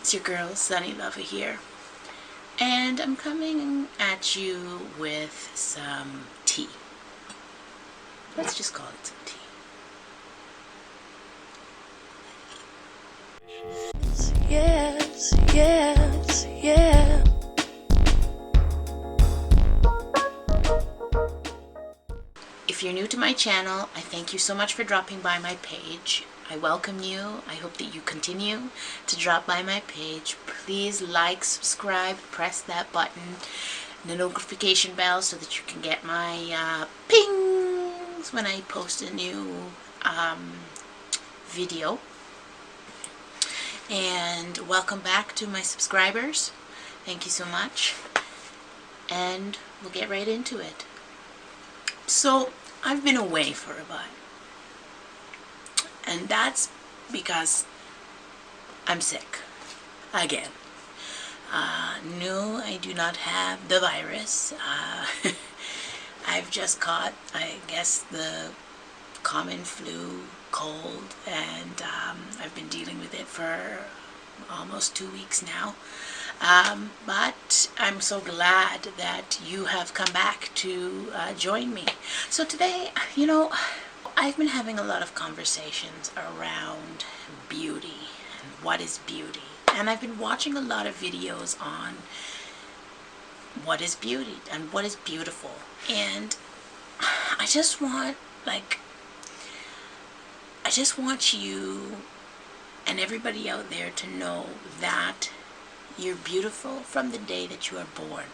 It's your girl, Sunny Lover here, and I'm coming at you with some tea. Let's just call it some tea. Yes, yes, yeah. If you're new to my channel, I thank you so much for dropping by my page. I welcome you. I hope that you continue to drop by my page. Please like, subscribe, press that button, the notification bell, so that you can get my pings when I post a new video. And welcome back to my subscribers. Thank you so much. And we'll get right into it. So, I've been away for a while. And that's because I'm sick. Again. No, I do not have the virus. I've just caught, I guess, the common flu, cold, and I've been dealing with it for almost 2 weeks now. But I'm so glad that you have come back to join me. So today, I've been having a lot of conversations around beauty and what is beauty. And I've been watching a lot of videos on what is beauty and what is beautiful. And I just want you and everybody out there to know that you're beautiful from the day that you are born.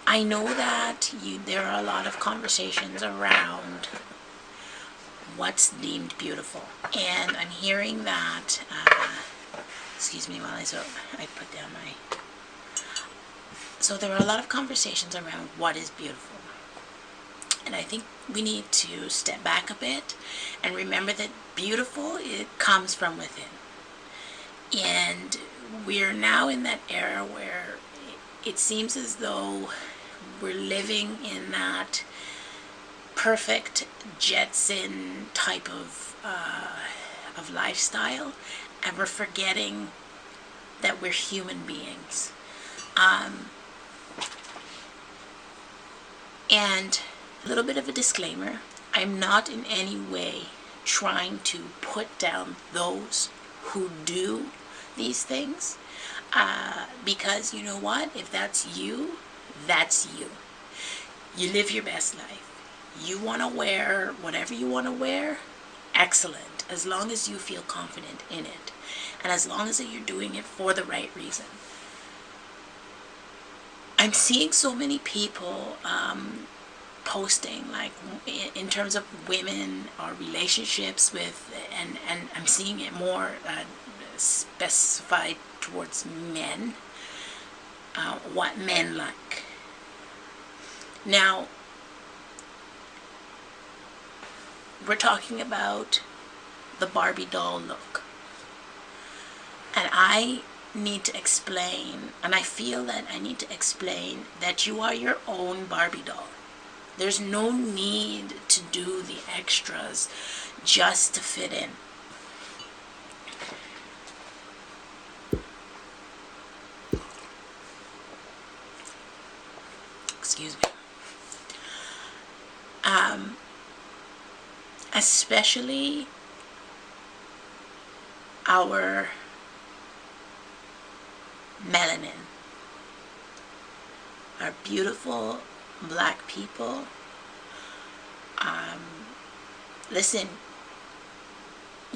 I know that there are a lot of conversations around what's deemed beautiful, and I'm hearing that. Excuse me while I put down my. So there are a lot of conversations around what is beautiful, and I think we need to step back a bit and remember that beautiful, it comes from within. And we're now in that era where it seems as though we're living in that perfect Jetson type of lifestyle, and we're forgetting that we're human beings. And a little bit of a disclaimer, I'm not in any way trying to put down those who do these things, because you know what, if that's you, that's you. You live your best life. You want to wear whatever you want to wear, excellent, as long as you feel confident in it, and as long as you're doing it for the right reason. I'm seeing so many people posting, like, in terms of women or relationships with, and I'm seeing it more specified towards men, what men like. Now, we're talking about the Barbie doll look. And I need to explain, and I feel that I need to explain that you are your own Barbie doll. There's no need to do the extras just to fit in. Excuse me. Especially our melanin, our beautiful black people. Listen,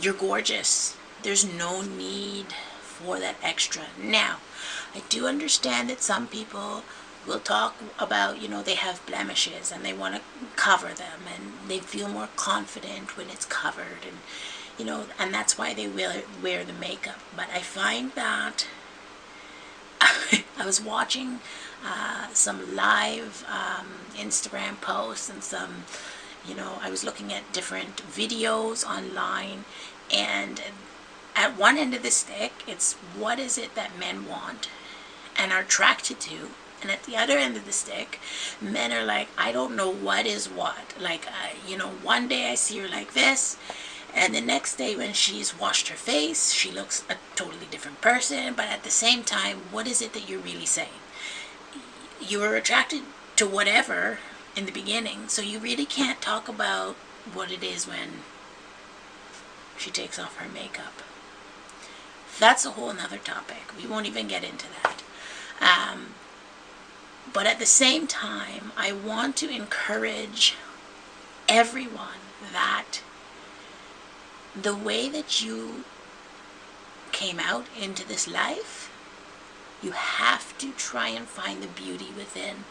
you're gorgeous. There's no need for that extra. Now, I do understand that some people will talk about, they have blemishes and they want to cover them, and they feel more confident when it's covered, and and that's why they wear the makeup. But I find that I was watching some live Instagram posts and some, I was looking at different videos online, and at one end of the stick, it's what is it that men want and are attracted to. And at the other end of the stick, men are like, I don't know what is what. Like, one day I see her like this, And the next day when she's washed her face, she looks a totally different person. But at the same time, what is it that you're really saying? You were attracted to whatever in the beginning, so you really can't talk about what it is when she takes off her makeup. That's a whole nother topic. We won't even get into that. But at the same time, I want to encourage everyone that the way that you came out into this life, you have to try and find the beauty within.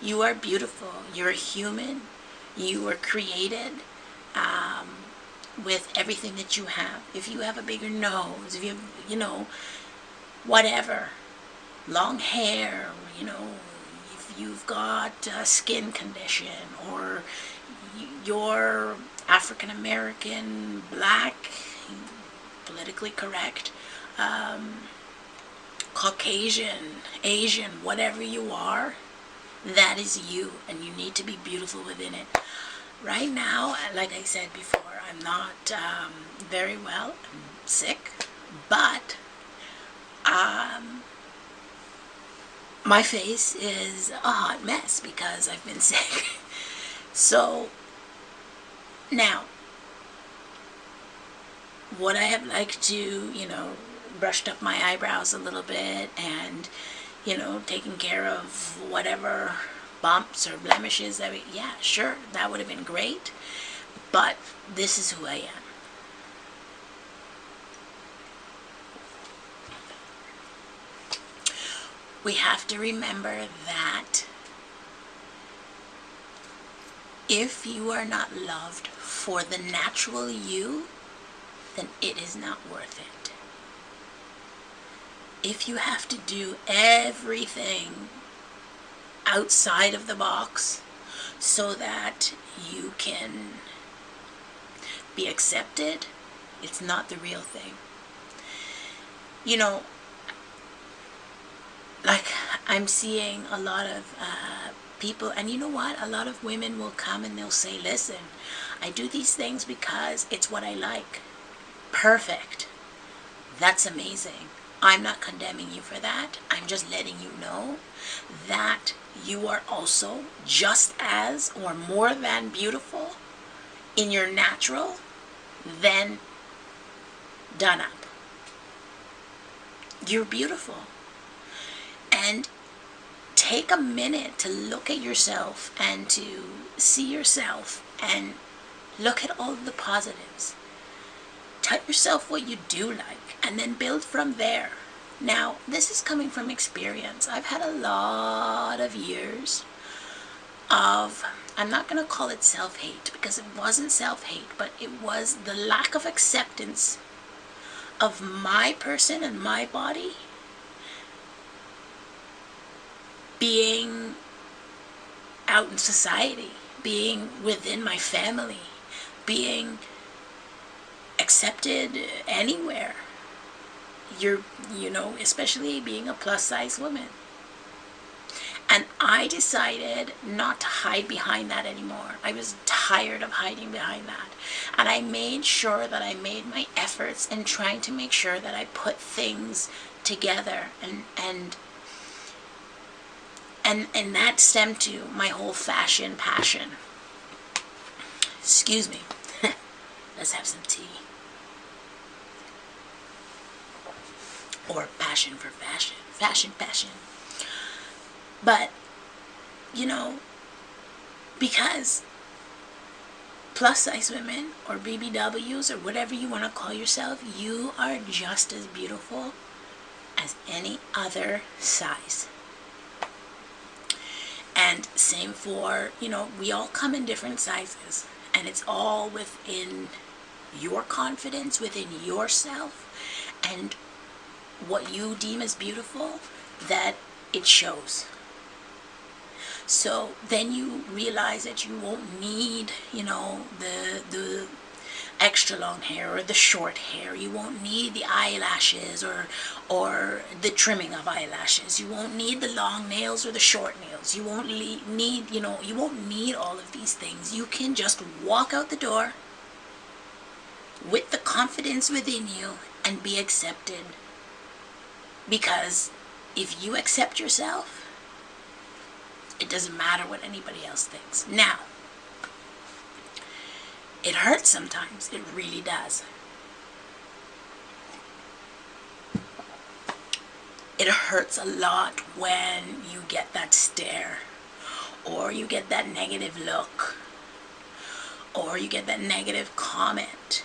You are beautiful. You're a human. You were created with everything that you have. If you have a bigger nose, if you have, whatever, long hair, if you've got a skin condition, or you're African American, black, politically correct, Caucasian, Asian, whatever you are, that is you, and you need to be beautiful within it. Right now, like I said before, I'm not very well. I'm sick, but my face is a hot mess because I've been sick. So now, would I have liked to, brushed up my eyebrows a little bit and, taken care of whatever bumps or blemishes? Yeah, sure, that would have been great. But this is who I am. We have to remember that if you are not loved for the natural you, then it is not worth it. If you have to do everything outside of the box so that you can be accepted, it's not the real thing. Like, I'm seeing a lot of people, and you know what? A lot of women will come and they'll say, listen, I do these things because it's what I like. Perfect. That's amazing. I'm not condemning you for that. I'm just letting you know that you are also just as or more than beautiful in your natural than done up. You're beautiful. And take a minute to look at yourself and to see yourself and look at all the positives. Tell yourself what you do like and then build from there. Now, this is coming from experience. I've had a lot of years of, I'm not going to call it self-hate because it wasn't self-hate, but it was the lack of acceptance of my person and my body being out in society, being within my family, being accepted anywhere. Especially being a plus size woman. And I decided not to hide behind that anymore. I was tired of hiding behind that. And I made sure that I made my efforts in trying to make sure that I put things together, and that stemmed to my whole fashion passion. Excuse me. Let's have some tea. Or passion for fashion. Fashion, passion. But, because plus size women or BBWs or whatever you want to call yourself, you are just as beautiful as any other size. And same for, we all come in different sizes, and it's all within your confidence, within yourself, and what you deem as beautiful, that it shows. So then you realize that you won't need, the extra long hair or the short hair. You won't need the eyelashes or the trimming of eyelashes. You won't need the long nails or the short nails. You won't need, you won't need all of these things. You can just walk out the door with the confidence within you and be accepted. Because if you accept yourself, it doesn't matter what anybody else thinks. Now, it hurts sometimes. It really does. It hurts a lot when you get that stare, or you get that negative look, or you get that negative comment,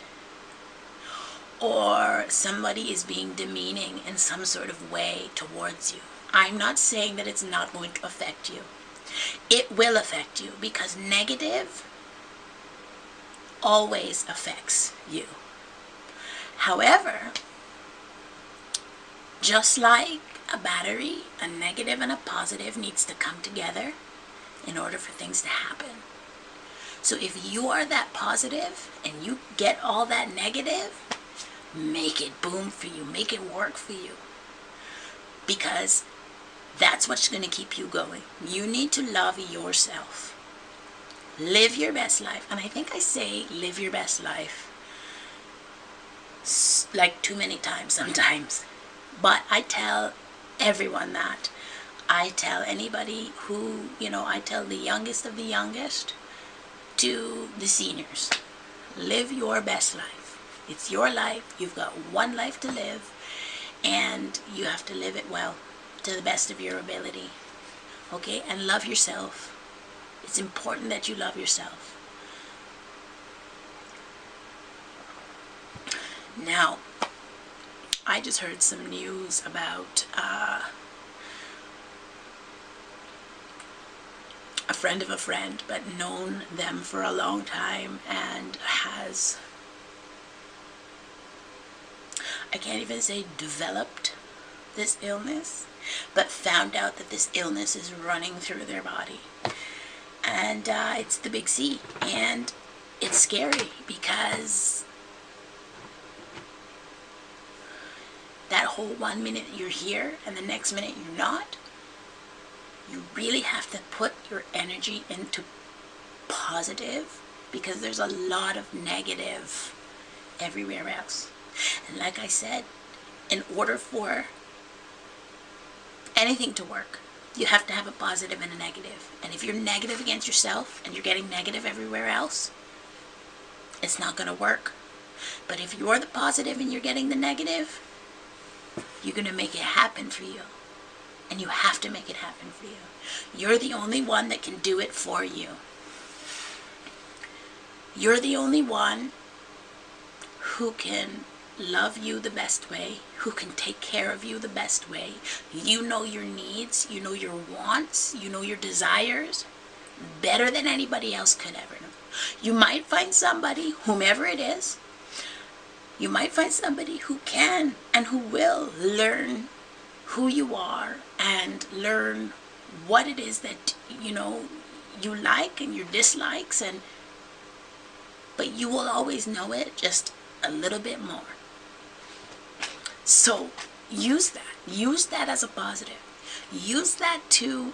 or somebody is being demeaning in some sort of way towards you. I'm not saying that it's not going to affect you. It will affect you, because negative always affects you. However, just like a battery, a negative and a positive needs to come together in order for things to happen. So if you are that positive and you get all that negative, make it boom for you, make it work for you, because that's what's going to keep you going. You need to love yourself. Live your best life. And I think I say live your best life like too many times sometimes. But I tell everyone that. I tell anybody who, I tell the youngest of the youngest to the seniors. Live your best life. It's your life. You've got one life to live, and you have to live it well, to the best of your ability. Okay? And love yourself. It's important that you love yourself. Now, I just heard some news about a friend of a friend, but known them for a long time, and has, I can't even say developed this illness, but found out that this illness is running through their body. And it's the big C. And it's scary, because that whole 1 minute you're here and the next minute you're not, you really have to put your energy into positive, because there's a lot of negative everywhere else. And like I said, in order for anything to work, you have to have a positive and a negative. And if you're negative against yourself and you're getting negative everywhere else, it's not going to work. But if you're the positive and you're getting the negative, you're going to make it happen for you. And you have to make it happen for you. You're the only one that can do it for you. You're the only one who can love you the best way, who can take care of you the best way. You know your needs, you know your wants, you know your desires better than anybody else could ever know. You might find somebody, whomever it is, you might find somebody who can and who will learn who you are and learn what it is that you like and your dislikes, but you will always know it just a little bit more. So use that as a positive. Use that to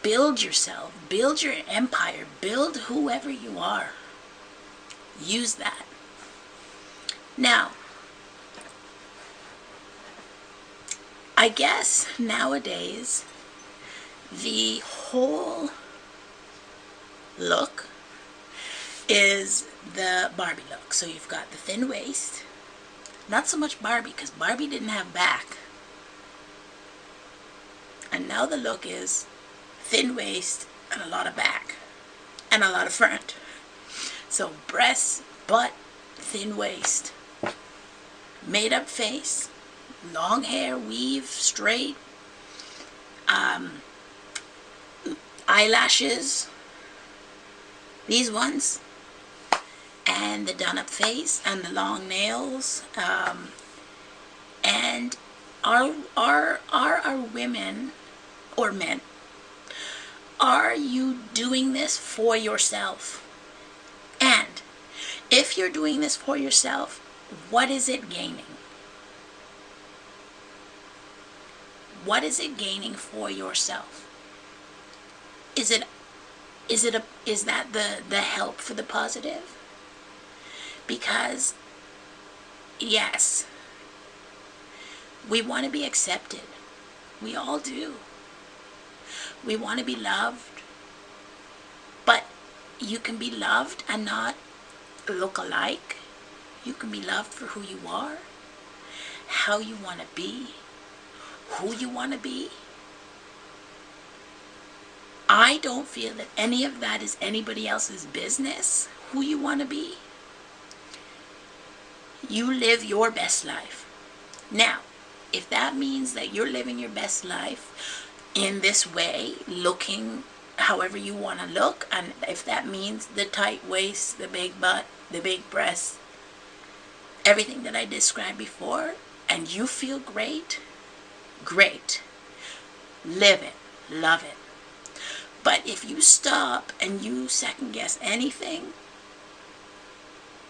build yourself, build your empire, build whoever you are. Use that. Now, I guess nowadays the whole look is the Barbie look. So you've got the thin waist. Not so much Barbie, because Barbie didn't have back. And now the look is thin waist and a lot of back and a lot of front. So breasts, butt, thin waist, made up face, long hair, weave, straight, eyelashes, these ones, and the done up face and the long nails. And are our women or men, are you doing this for yourself? And if you're doing this for yourself, what is it gaining? What is it gaining for yourself? Is that the help for the positive? Because, yes, we want to be accepted. We all do. We want to be loved. But you can be loved and not look alike. You can be loved for who you are, how you want to be, who you want to be. I don't feel that any of that is anybody else's business, who you want to be. You live your best life. Now, if that means that you're living your best life in this way, looking however you want to look, and if that means the tight waist, the big butt, the big breasts, everything that I described before, and you feel great, great. Live it, love it. But if you stop and you second guess anything,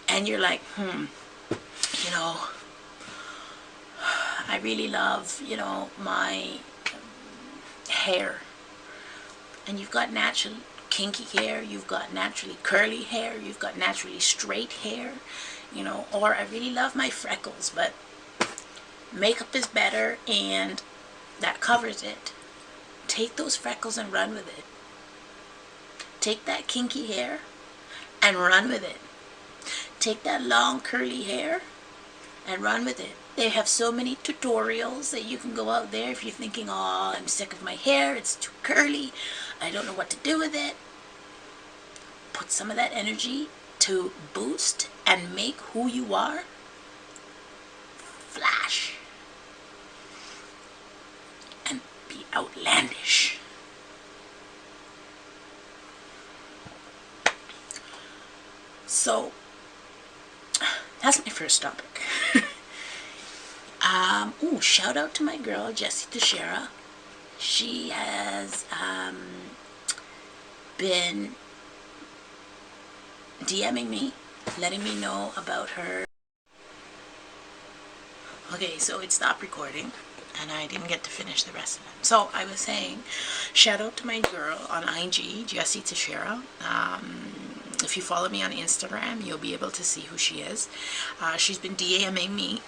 and you're like, you know, I really love, my hair. And you've got natural kinky hair, you've got naturally curly hair, you've got naturally straight hair, or I really love my freckles, but makeup is better and that covers it. Take those freckles and run with it. Take that kinky hair and run with it. Take that long curly hair and run with it. They have so many tutorials that you can go out there if you're thinking, oh, I'm sick of my hair, it's too curly, I don't know what to do with it. Put some of that energy to boost and make who you are flash and be outlandish. So that's my first topic. Shout out to my girl Jessie Teixeira. She has been DMing me, letting me know about her. Okay, so it stopped recording and I didn't get to finish the rest of it. So I was saying, shout out to my girl on IG, Jessie Teixeira. If you follow me on Instagram, you'll be able to see who she is. She's been DMing me,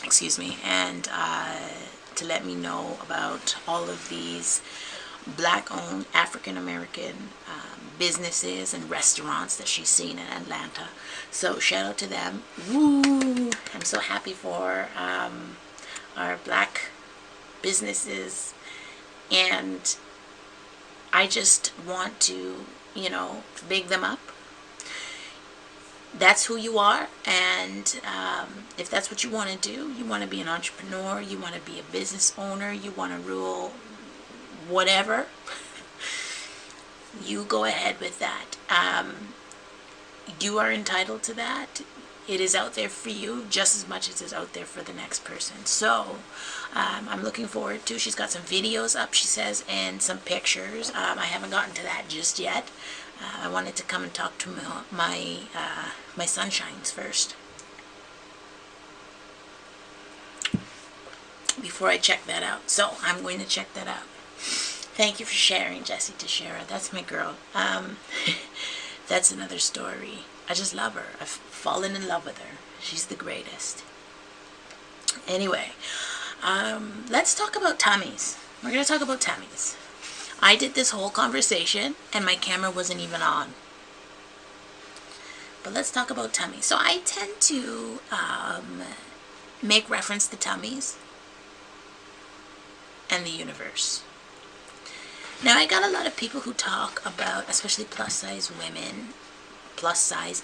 excuse me, and to let me know about all of these Black-owned African-American businesses and restaurants that she's seen in Atlanta. So shout out to them. Woo! I'm so happy for our Black businesses, and I just want to, big them up. That's who you are, and if that's what you want to do, you want to be an entrepreneur, you want to be a business owner, you want to rule whatever, you go ahead with that. You are entitled to that. It is out there for you just as much as it's out there for the next person. So I'm looking forward to, she's got some videos up, she says, and some pictures. I haven't gotten to that just yet. I wanted to come and talk to my sunshines first before I check that out. So I'm going to check that out. Thank you for sharing, Jessie Teixeira. That's my girl. That's another story. I just love her. I've fallen in love with her. She's the greatest. Anyway, let's talk about tummies. We're going to talk about tummies. I did this whole conversation and my camera wasn't even on. But let's talk about tummies. So I tend to make reference to tummies and the universe. Now, I got a lot of people who talk about, especially plus size women, plus size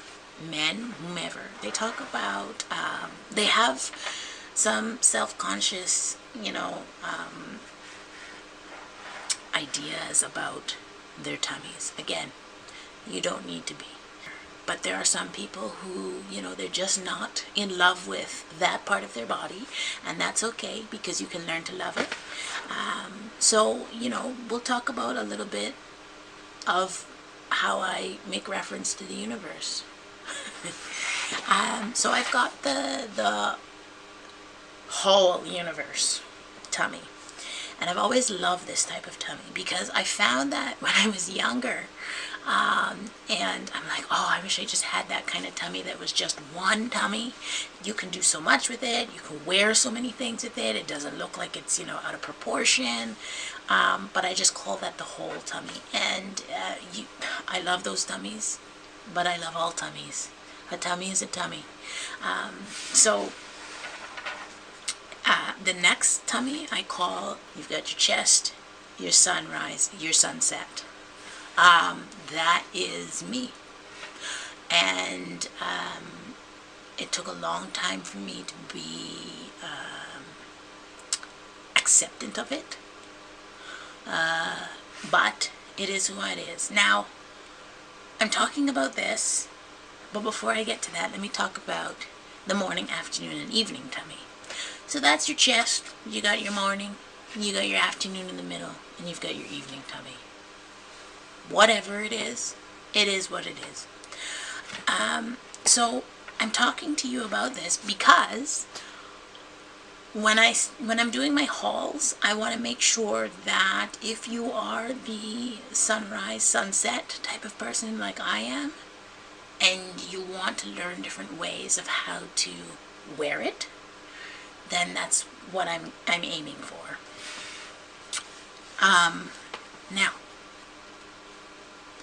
men, whomever. They talk about, they have some self-conscious, ideas about their tummies. Again, you don't need to be. But there are some people who, they're just not in love with that part of their body, and that's okay because you can learn to love it. So, we'll talk about a little bit of how I make reference to the universe. So I've got the whole universe tummy. And I've always loved this type of tummy because I found that when I was younger, And I'm like, oh, I wish I just had that kind of tummy that was just one tummy. You can do so much with it. You can wear so many things with it. It doesn't look like it's, out of proportion. But I just call that the whole tummy. And I love those tummies, but I love all tummies. A tummy is a tummy. So the next tummy I call, you've got your chest, your sunrise, your sunset. That is me. And it took a long time for me to be acceptant of it. But it is who it is. Now, I'm talking about this, but before I get to that, let me talk about the morning, afternoon, and evening tummy. So that's your chest. You got your morning, you got your afternoon in the middle, and you've got your evening tummy. Whatever it is what it is. So I'm talking to you about this because when I'm doing my hauls, I want to make sure that if you are the sunrise, sunset type of person like I am, and you want to learn different ways of how to wear it, then that's what I'm aiming for. Now,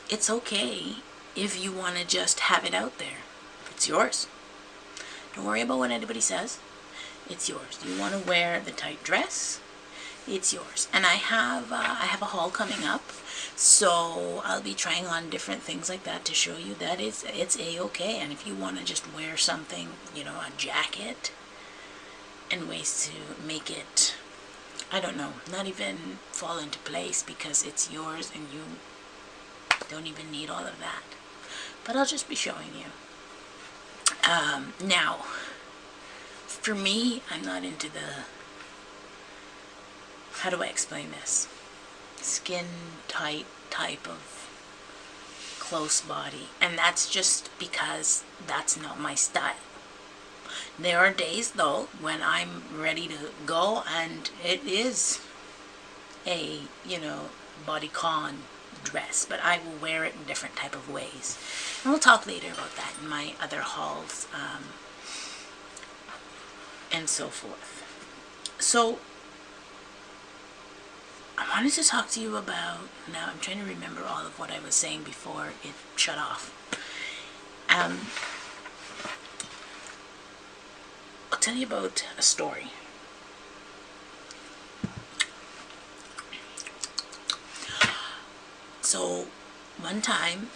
it's okay if you want to just have it out there. It's yours. Don't worry about what anybody says. It's yours. You want to wear the tight dress? It's yours. And I have a haul coming up, so I'll be trying on different things like that to show you that it's a-okay. And if you want to just wear something, a jacket, and ways to make it, I don't know, not even fall into place because it's yours and you don't even need all of that. But I'll just be showing you. Now, for me, I'm not into the, how do I explain this? Skin tight type of close body. And that's just because that's not my style. There are days, though, when I'm ready to go and it is a, bodycon dress, but I will wear it in different type of ways. And we'll talk later about that in my other hauls, and so forth. So, I wanted to talk to you about, now I'm trying to remember all of what I was saying before it shut off. I'll tell you about a story. So, one time,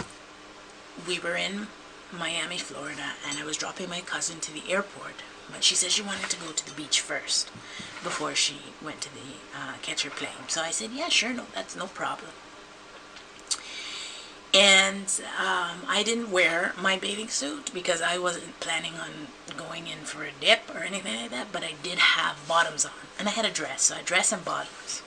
we were in Miami, Florida, and I was dropping my cousin to the airport. But she said she wanted to go to the beach first before she went to the catch her plane. So I said, yeah, sure, no, that's no problem. And I didn't wear my bathing suit because I wasn't planning on going in for a dip or anything like that, but I did have bottoms on. And I had a dress, so I had dress and bottoms.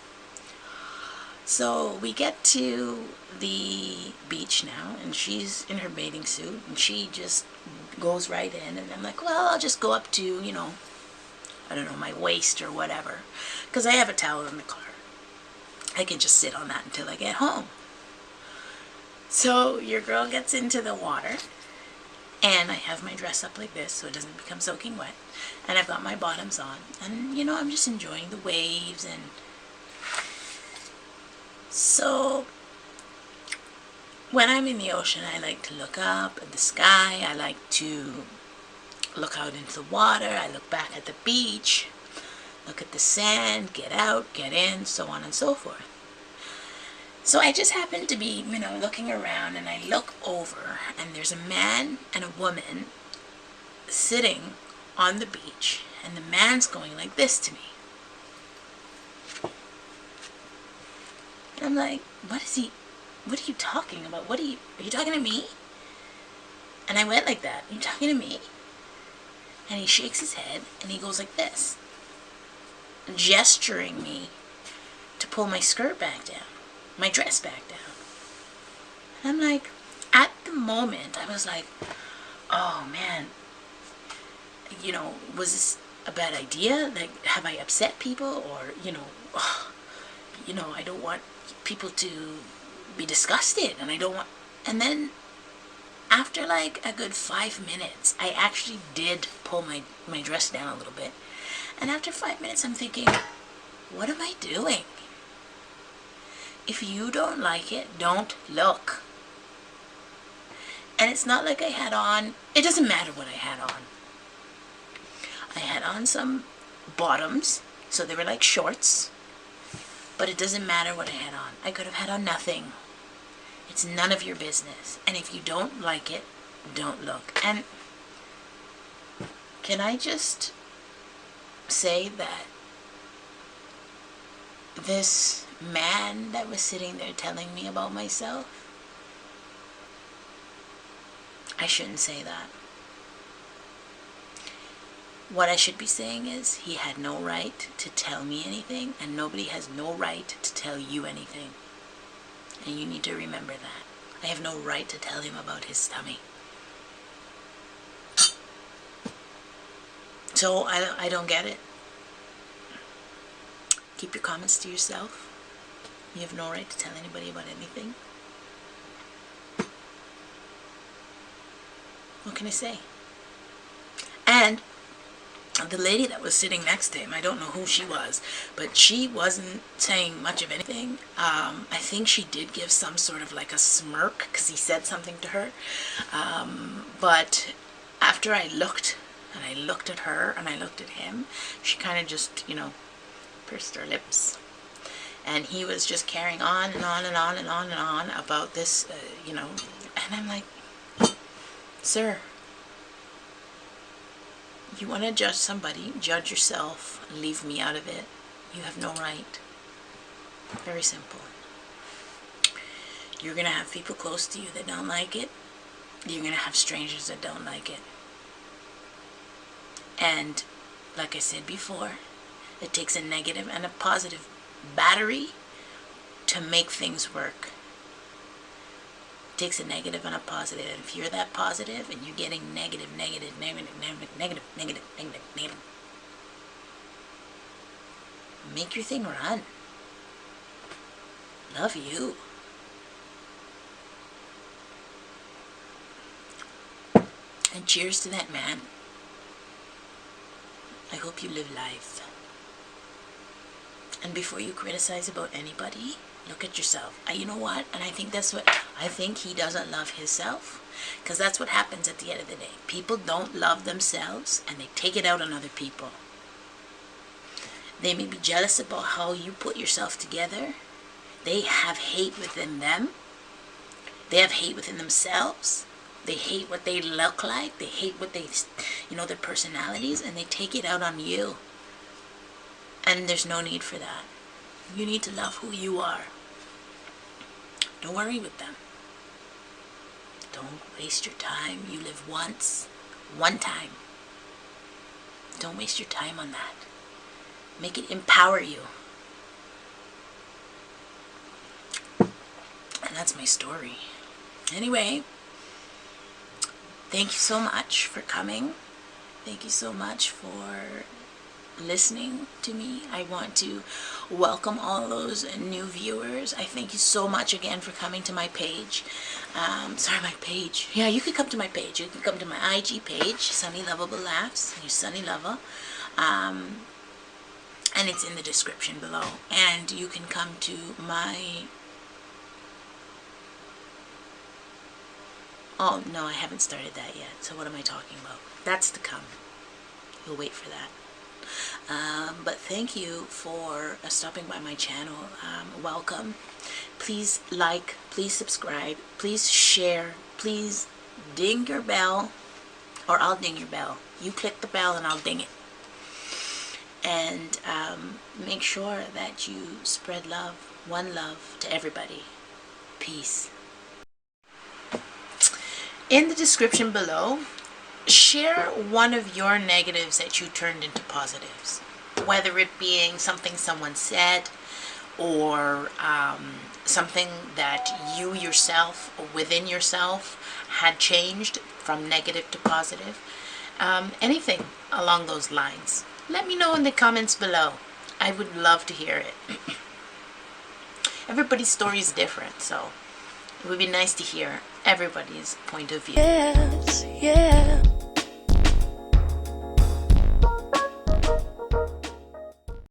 So we get to the beach now, and she's in her bathing suit, and she just goes right in, and I'm like, well, I'll just go up to, I don't know, my waist or whatever, because I have a towel in the car. I can just sit on that until I get home. So your girl gets into the water, and I have my dress up like this so it doesn't become soaking wet, and I've got my bottoms on, and I'm just enjoying the waves. And so when I'm in the ocean, I like to look up at the sky. I like to look out into the water. I look back at the beach, look at the sand, get out, get in, so on and so forth. So I just happened to be, looking around, and I look over, and there's a man and a woman sitting on the beach, and the man's going like this to me. And I'm like, what are you talking about? Are you talking to me? And I went like that, are you talking to me? And he shakes his head, and he goes like this, gesturing me to pull my skirt back down, my dress back down. And I'm like, at the moment, I was like, oh man, was this a bad idea? Like, have I upset people? Or, I don't want people to be disgusted, and I don't want And then after like a good 5 minutes, I actually did pull my dress down a little bit. And after 5 minutes, I'm thinking, what am I doing? If you don't like it, don't look. And it's not like I had on, it doesn't matter what I had on. I had on some bottoms, so they were like shorts. But it doesn't matter what I had on. I could have had on nothing. It's none of your business. And if you don't like it, don't look. And can I just say that this man that was sitting there telling me about myself, I shouldn't say that. What I should be saying is he had no right to tell me anything, and nobody has no right to tell you anything. And you need to remember that. I have no right to tell him about his tummy. So I don't get it. Keep your comments to yourself. You have no right to tell anybody about anything. What can I say? And the lady that was sitting next to him, I don't know who she was, but she wasn't saying much of anything. I think she did give some sort of like a smirk because he said something to her. But after I looked, and I looked at her and I looked at him, she kind of just, pursed her lips. And he was just carrying on and on and on and on and on about this, and I'm like, sir, you want to judge somebody, judge yourself, leave me out of it. You have no right. Very simple. You're going to have people close to you that don't like it. You're going to have strangers that don't like it. And like I said before, it takes a negative and a positive battery to make things work. It takes a negative and a positive. And if you're that positive and you're getting negative, make your thing run. Love you. And cheers to that man. I hope you live life. And before you criticize about anybody, look at yourself. You know what? And I think he doesn't love himself. Because that's what happens at the end of the day. People don't love themselves and they take it out on other people. They may be jealous about how you put yourself together. They have hate within them. They have hate within themselves. They hate what they look like. They hate what they, their personalities, and they take it out on you. And there's no need for that. You need to love who you are. Don't worry with them. Don't waste your time. You live once, one time. Don't waste your time on that. Make it empower you. And that's my story. Anyway, thank you so much for coming. Thank you so much for listening to me. I want to welcome all those new viewers. I thank you so much again for coming to my page. My page. Yeah, you can come to my page. You can come to my IG page, Sunny Lovable Laughs. You're Sunny Lover. And it's in the description below. And you can come to my... Oh, no, I haven't started that yet. So what am I talking about? That's to come. You'll wait for that. But thank you for stopping by my channel. Welcome. Please like, please subscribe, please share, please ding your bell, or I'll ding your bell. You click the bell and I'll ding it. And make sure that you spread love, one love to everybody. Peace. In the description below, share one of your negatives that you turned into positives. Whether it being something someone said, or something that you yourself, or within yourself, had changed from negative to positive. Anything along those lines. Let me know in the comments below. I would love to hear it. Everybody's story is different, so it would be nice to hear everybody's point of view. Yes, yeah.